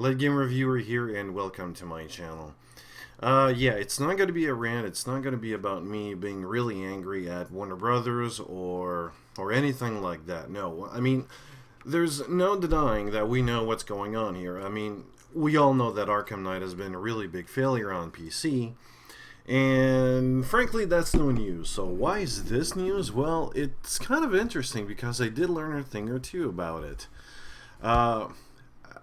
Lead Game Reviewer here, and welcome to my channel. Yeah, it's not going to be a rant. It's not going to be about me being really angry at Warner Brothers or anything like that. No, I mean, there's no denying that we know what's going on here. I mean, we all know that Arkham Knight has been a really big failure on PC, and frankly, that's no news. So why is this news? Well, it's kind of interesting because I did learn a thing or two about it. Uh,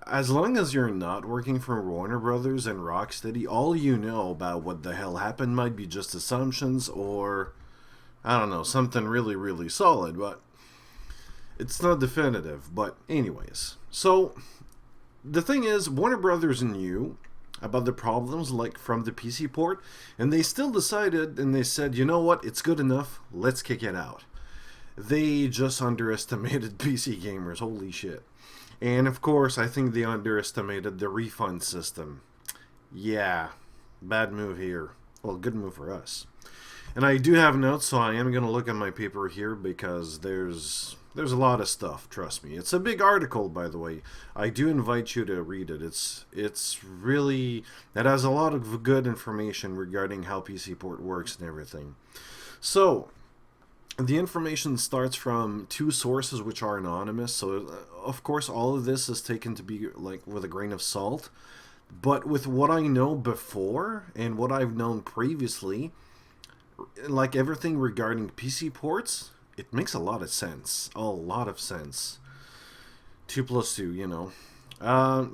as long as you're not working for Warner Brothers and Rocksteady, all you know about what the hell happened might be just assumptions or, I don't know, something really, really solid, but it's not definitive. But anyways, so the thing is, Warner Brothers knew about the problems like from the PC port, and they still decided and they said, you know what, it's good enough, let's kick it out. They just underestimated PC gamers, holy shit. And of course, I think they underestimated the refund system. Yeah, bad move here. Well, good move for us. And I do have notes, so I am going to look at my paper here because there's a lot of stuff, trust me. It's a big article, by the way. I do invite you to read it. It has a lot of good information regarding how PC port works and everything. So, the information starts from two sources which are anonymous, so of course all of this is taken to be like with a grain of salt. But with what I know before and what I've known previously, like everything regarding PC ports, it makes a lot of sense. A lot of sense. 2 plus 2, you know.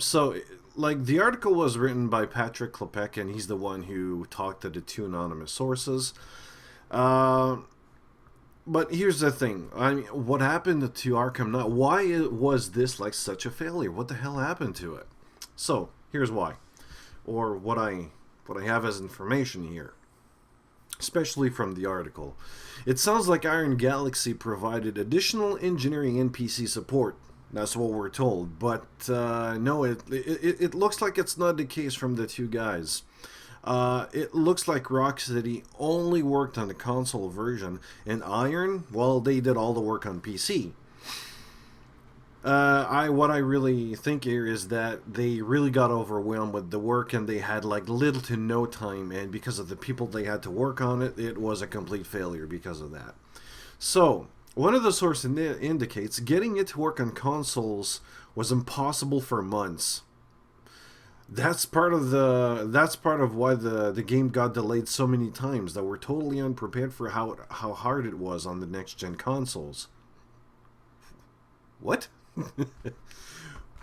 So, like, the article was written by Patrick Klepek, and he's the one who talked to the two anonymous sources. But here's the thing. I mean, what happened to Arkham Knight? Why was this like such a failure? What the hell happened to it? So, here's why. Or what I have as information here. Especially from the article. It sounds like Iron Galaxy provided additional engineering and PC support. That's what we're told. But no, it looks like it's not the case from the two guys. It looks like Rocksteady only worked on the console version, and Iron, well, they did all the work on PC. What I really think here is that they really got overwhelmed with the work, and they had like little to no time, and because of the people they had to work on it, it was a complete failure because of that. So, one of the sources indicates getting it to work on consoles was impossible for months. That's part of why the game got delayed so many times, that we're totally unprepared for how hard it was on the next gen consoles. What?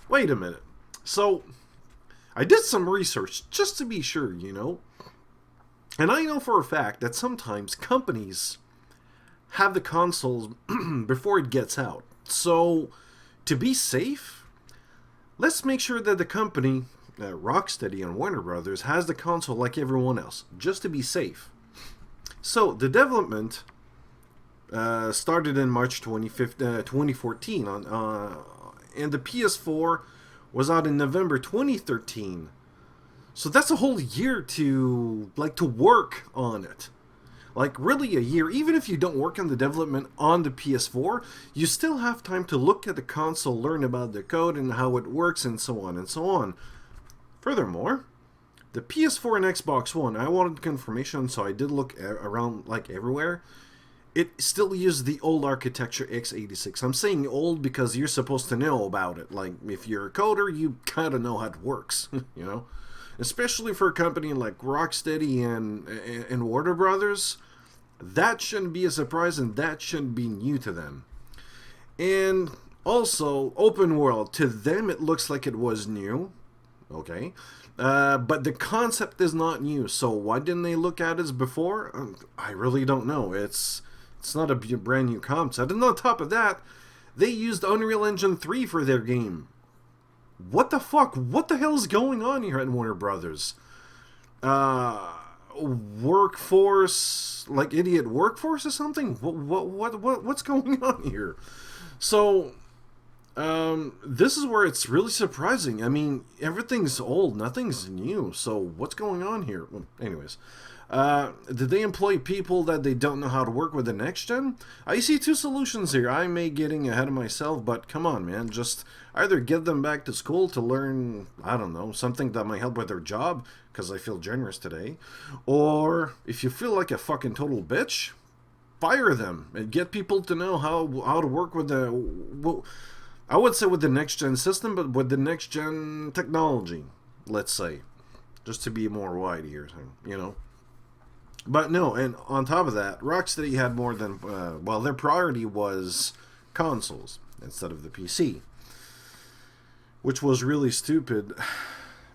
Wait a minute. So, I did some research just to be sure, you know. And I know for a fact that sometimes companies have the consoles before it gets out. So, to be safe, let's make sure that the company, Rocksteady and Warner Brothers, has the console like everyone else, just to be safe. So, the development started in March 2014, and the PS4 was out in November 2013. So that's a whole year to work on it. Like, really a year. Even if you don't work on the development on the PS4, you still have time to look at the console, learn about the code and how it works, and so on and so on. Furthermore, the PS4 and Xbox One, I wanted confirmation, so I did look around like everywhere. It still uses the old architecture x86. I'm saying old because you're supposed to know about it. Like, if you're a coder, you kind of know how it works, you know? Especially for a company like Rocksteady and Warner Brothers, that shouldn't be a surprise, and that shouldn't be new to them. And also, open world, to them it looks like it was new. Okay, but the concept is not new, so why didn't they look at it before? I really don't know. It's not a brand new concept. And on top of that, they used Unreal Engine 3 for their game. What the fuck? What the hell is going on here at Warner Brothers? Workforce, like idiot workforce or something? What's going on here? So, this is where it's really surprising. I mean, everything's old, nothing's new. So what's going on here? Well, anyways, Did they employ people that they don't know how to work with the next gen? I see two solutions here. I may getting ahead of myself, but come on, man. Just either get them back to school to learn, I don't know, something that might help with their job, because I feel generous today. Or if you feel like a fucking total bitch, fire them and get people to know how to work with the, well, I would say with the next gen system, but with the next gen technology, let's say, just to be more wide here, you know. But no, and on top of that, Rocksteady had more than, well, their priority was consoles instead of the PC, which was really stupid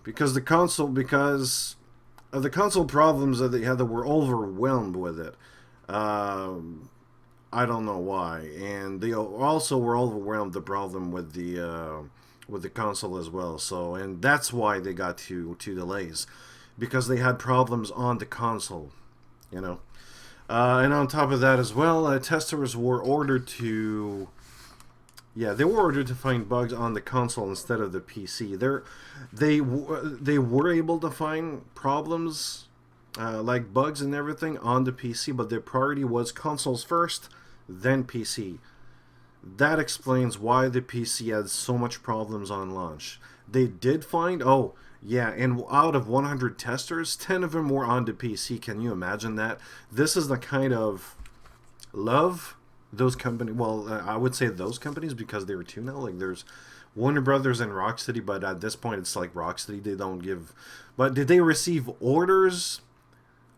because because of the console problems that they had, that were overwhelmed with it. I don't know why, and they also were overwhelmed the problem with the console as well. So, and that's why they got two delays, because they had problems on the console, you know. And on top of that as well, testers were ordered to, yeah, they were ordered to find bugs on the console instead of the PC. They were able to find problems, like bugs and everything on the PC, but their priority was consoles first, then PC. That explains why the PC had so much problems on launch. They did find, oh yeah, and out of 100 testers, 10 of them were on the PC. Can you imagine that? This is the kind of love those companies, well, I would say those companies, because they were two now. Like, there's Warner Brothers and Rocksteady, but at this point it's like Rocksteady, they don't give. But did they receive orders?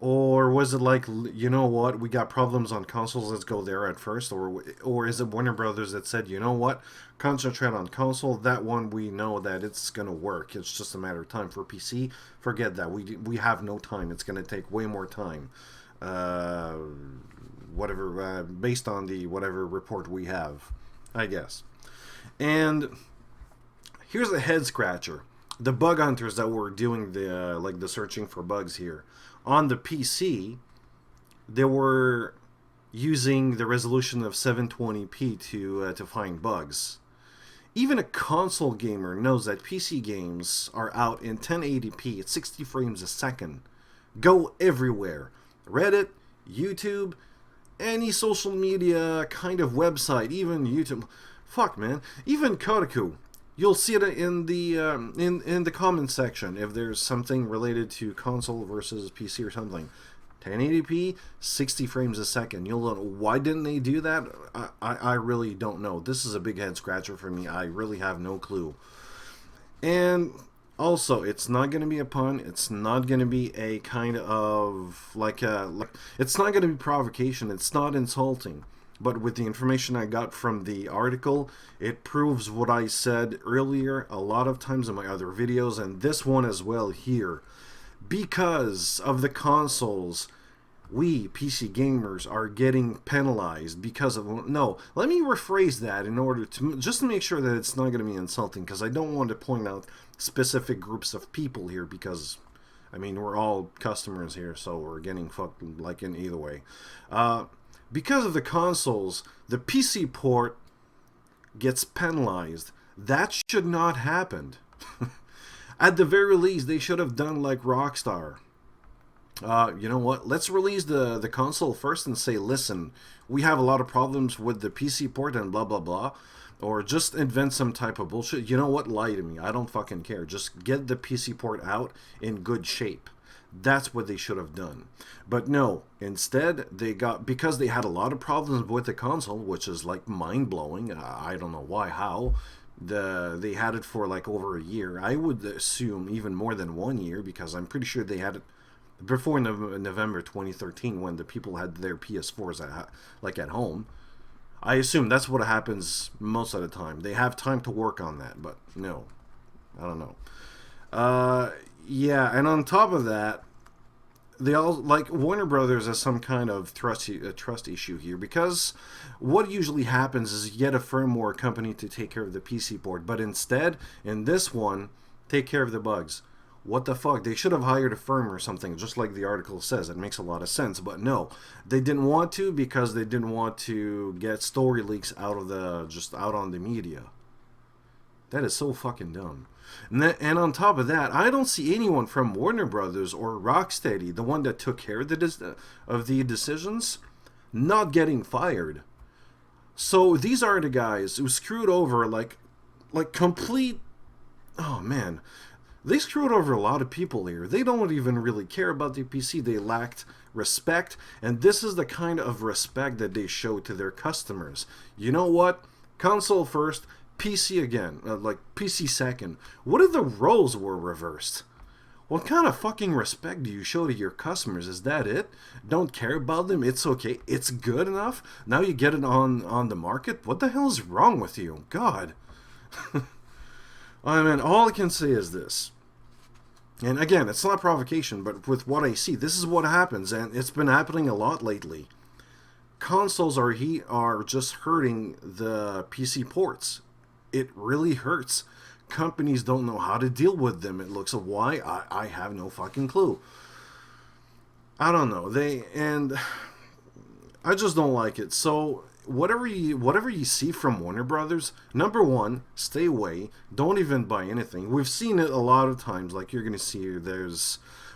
Or was it like, you know what, we got problems on consoles, let's go there at first? Or is it Warner Brothers that said, you know what, concentrate on console, that one we know that it's going to work, it's just a matter of time. For PC, forget that, we have no time, it's going to take way more time. Whatever, based on the whatever report we have, I guess. And here's a head scratcher. The bug hunters that were doing the like the searching for bugs here on the PC, they were using the resolution of 720p to find bugs. Even a console gamer knows that PC games are out in 1080p at 60 frames a second. Go everywhere. Reddit, YouTube, any social media kind of website, even YouTube. Fuck, man. Even Kotaku. You'll see it in the comment section if there's something related to console versus PC or something. 1080p, 60 frames a second. You'll know why didn't they do that? I really don't know. This is a big head scratcher for me. I really have no clue. And also, it's not going to be a pun. It's not going to be a kind of like it's not going to be provocation. It's not insulting. But with the information I got from the article, it proves what I said earlier a lot of times in my other videos, and this one as well here. Because of the consoles, we PC gamers are getting penalized because of... No, let me rephrase that in order to... just to make sure that it's not going to be insulting, because I don't want to point out specific groups of people here, because... I mean, we're all customers here, so we're getting fucked like in either way. Because of the consoles, the PC port gets penalized. That should not happen. At the very least, they should have done like Rockstar. You know what? Let's release the console first and say, listen, we have a lot of problems with the PC port and blah, blah, blah. Or just invent some type of bullshit. You know what? Lie to me. I don't fucking care. Just get the PC port out in good shape. That's what they should have done. But no, instead they got, because they had a lot of problems with the console, which is like mind-blowing. I don't know why, how. They had it for like over a year. I would assume even more than 1 year, because I'm pretty sure they had it before November 2013 when the people had their PS4s at home. I assume that's what happens most of the time. They have time to work on that, but no. I don't know. Yeah, and on top of that, they all, like, Warner Brothers has some kind of trust issue here, because what usually happens is you get a firmware company to take care of the PC port, but instead, in this one, take care of the bugs. What the fuck? They should have hired a firm or something, just like the article says. It makes a lot of sense, but no. They didn't want to, because they didn't want to get story leaks out on the media. That is so fucking dumb. And on top of that, I don't see anyone from Warner Brothers or Rocksteady, the one that took care of the decisions, not getting fired. So these are the guys who screwed over like complete. Oh man, they screwed over a lot of people here. They don't even really care about the PC. They lacked respect, and this is the kind of respect that they show to their customers. You know what? Console first, PC again, like PC second. What if the roles were reversed? What kind of fucking respect do you show to your customers? Is that it? Don't care about them? It's okay. It's good enough? Now you get it on the market? What the hell is wrong with you? God. I mean, all I can say is this. And again, it's not provocation, but with what I see, this is what happens, and it's been happening a lot lately. Consoles are just hurting the PC ports. It really hurts. Companies don't know how to deal with them. It looks of why I have no fucking clue. I don't know. And I just don't like it. So whatever you see from Warner Brothers, number one, stay away. Don't even buy anything. We've seen it a lot of times. Like you're gonna see,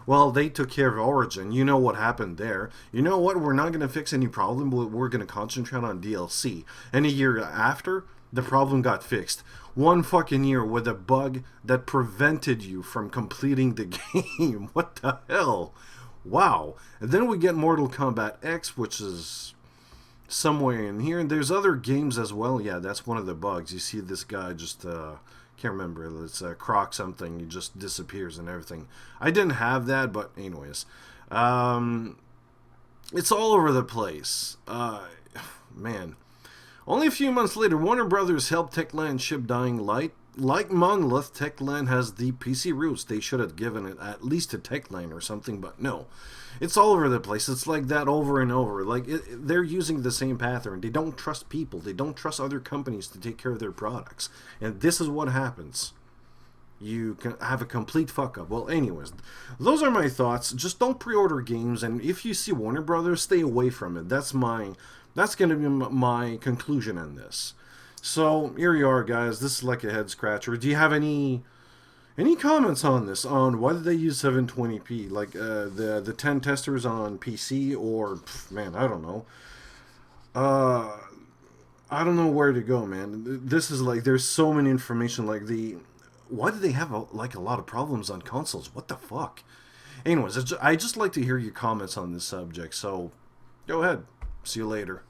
well, they took care of Origin. You know what happened there. You know what? We're not gonna fix any problem. We're gonna concentrate on DLC. And a year after, the problem got fixed. One fucking year with a bug that prevented you from completing the game. What the hell? Wow. And then we get Mortal Kombat X, which is somewhere in here. And there's other games as well. Yeah, that's one of the bugs. You see this guy just, can't remember. It's Croc something. He just disappears and everything. I didn't have that, but anyways. It's all over the place. Man. Only a few months later, Warner Brothers helped Techland ship Dying Light. Like Monolith, Techland has the PC roots. They should have given it at least to Techland or something, but no. It's all over the place. It's like that over and over. Like they're using the same pattern. They don't trust people. They don't trust other companies to take care of their products. And this is what happens. You can have a complete fuck up. Well, anyways, those are my thoughts. Just don't pre-order games, and if you see Warner Brothers, stay away from it. That's going to be my conclusion on this. So, here you are, guys. This is like a head scratcher. Do you have any comments on this? On why did they use 720p? Like, the 10 testers on PC, or, man, I don't know. I don't know where to go, man. This is like, there's so many information, like why do they have a lot of problems on consoles? What the fuck? Anyways, I just like to hear your comments on this subject, so go ahead. See you later.